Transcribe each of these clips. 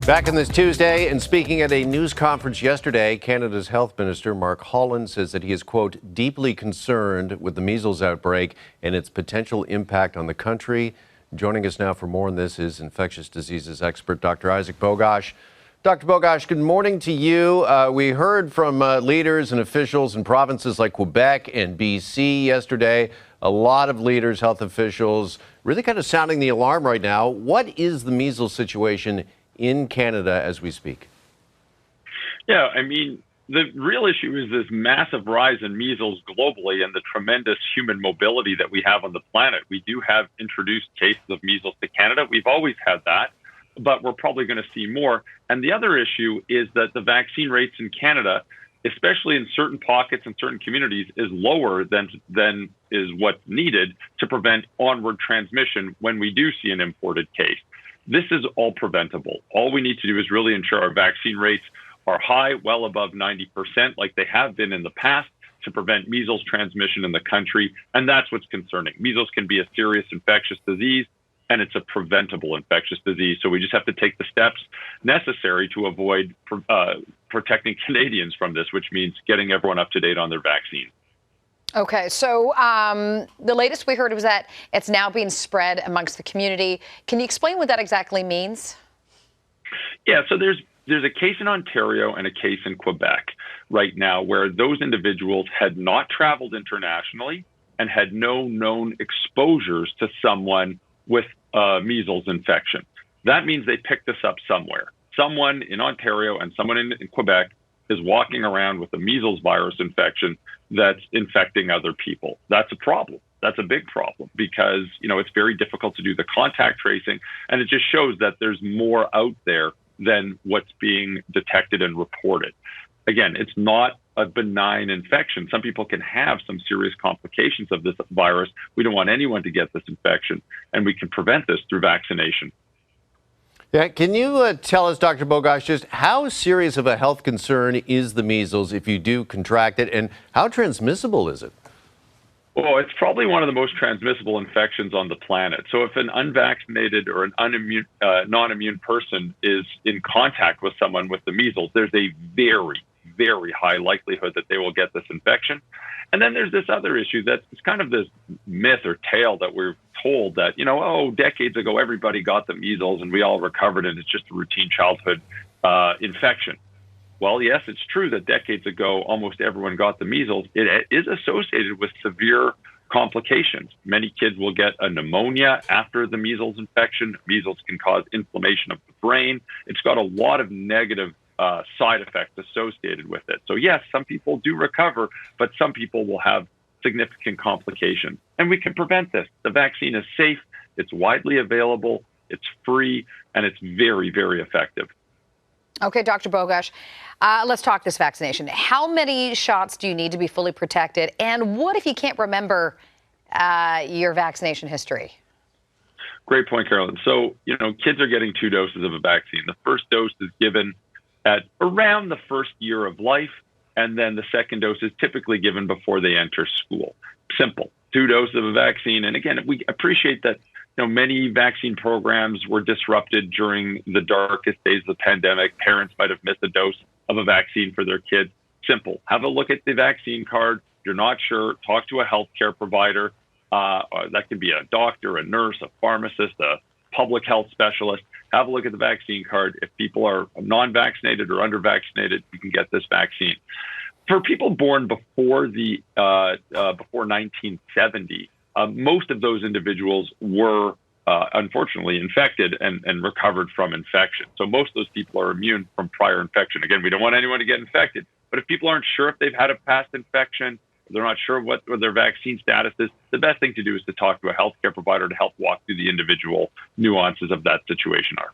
Back on this Tuesday, and speaking at a news conference yesterday, Canada's Health Minister Mark Holland says that he is, quote, deeply concerned with the measles outbreak and its potential impact on the country. Joining us now for more on this is infectious diseases expert Dr. Isaac Bogoch. Dr. Bogoch, good morning to you. We heard from leaders and officials in provinces like Quebec and BC yesterday. A lot of leaders, health officials, really kind of sounding the alarm right now. What is the measles situation in Canada as we speak? Yeah, I mean, the real issue is this massive rise in measles globally and the tremendous human mobility that we have on the planet. We do have introduced cases of measles to Canada. We've always had that, but we're probably going to see more. And the other issue is that the vaccine rates in Canada, especially in certain pockets and certain communities, is lower than is what's needed to prevent onward transmission when we do see an imported case. This is all preventable. All we need to do is really ensure our vaccine rates are high, well above 90%, like they have been in the past, to prevent measles transmission in the country. And that's what's concerning. Measles can be a serious infectious disease, and it's a preventable infectious disease. So we just have to take the steps necessary to avoid protecting Canadians from this, which means getting everyone up to date on their vaccine. Okay, so the latest we heard was that it's now being spread amongst the community. Can you explain what that exactly means? Yeah, so there's a case in Ontario and a case in Quebec right now where those individuals had not traveled internationally and had no known exposures to someone with measles infection. That means they picked this up somewhere. Someone in Ontario and someone in Quebec is walking around with a measles virus infection that's infecting other people. That's a problem. That's a big problem because, it's very difficult to do the contact tracing, and it just shows that there's more out there than what's being detected and reported. Again, it's not a benign infection. Some people can have some serious complications of this virus. We don't want anyone to get this infection, and we can prevent this through vaccination. Yeah, can you tell us, Dr. Bogoch, just how serious of a health concern is the measles if you do contract it, and how transmissible is it? Well, it's probably one of the most transmissible infections on the planet. So if an unvaccinated or an non-immune person is in contact with someone with the measles, there's a very, very high likelihood that they will get this infection. And then there's this other issue that it's kind of this myth or tale that we're told that, decades ago, everybody got the measles and we all recovered and it's just a routine childhood infection. Well, yes, it's true that decades ago, almost everyone got the measles. It is associated with severe complications. Many kids will get a pneumonia after the measles infection. Measles can cause inflammation of the brain. It's got a lot of negative side effects associated with it. So yes, some people do recover, but some people will have significant complications. And we can prevent this. The vaccine is safe, it's widely available, it's free, and it's very, very effective. Okay, Dr. Bogoch, let's talk this vaccination. How many shots do you need to be fully protected? And what if you can't remember your vaccination history? Great point, Carolyn. So, kids are getting 2 doses of a vaccine. The first dose is given at around the first year of life, and then the second dose is typically given before they enter school. Simple. 2 doses of a vaccine. And again, we appreciate that many vaccine programs were disrupted during the darkest days of the pandemic. Parents might have missed a dose of a vaccine for their kids. Simple. Have a look at the vaccine card. If you're not sure, talk to a healthcare provider. That can be a doctor, a nurse, a pharmacist, a public health specialist. Have a look at the vaccine card. If people are non-vaccinated or under-vaccinated, you can get this vaccine. For people born before 1970, most of those individuals were unfortunately infected and recovered from infection. So most of those people are immune from prior infection. Again, we don't want anyone to get infected, but if people aren't sure if they've had a past infection, they're not sure what their vaccine status is, the best thing to do is to talk to a healthcare provider to help walk through the individual nuances of that situation are.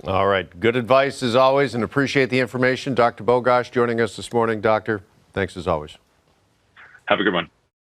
All right. Good advice as always, and appreciate the information. Dr. Bogoch joining us this morning. Doctor, thanks as always. Have a good one.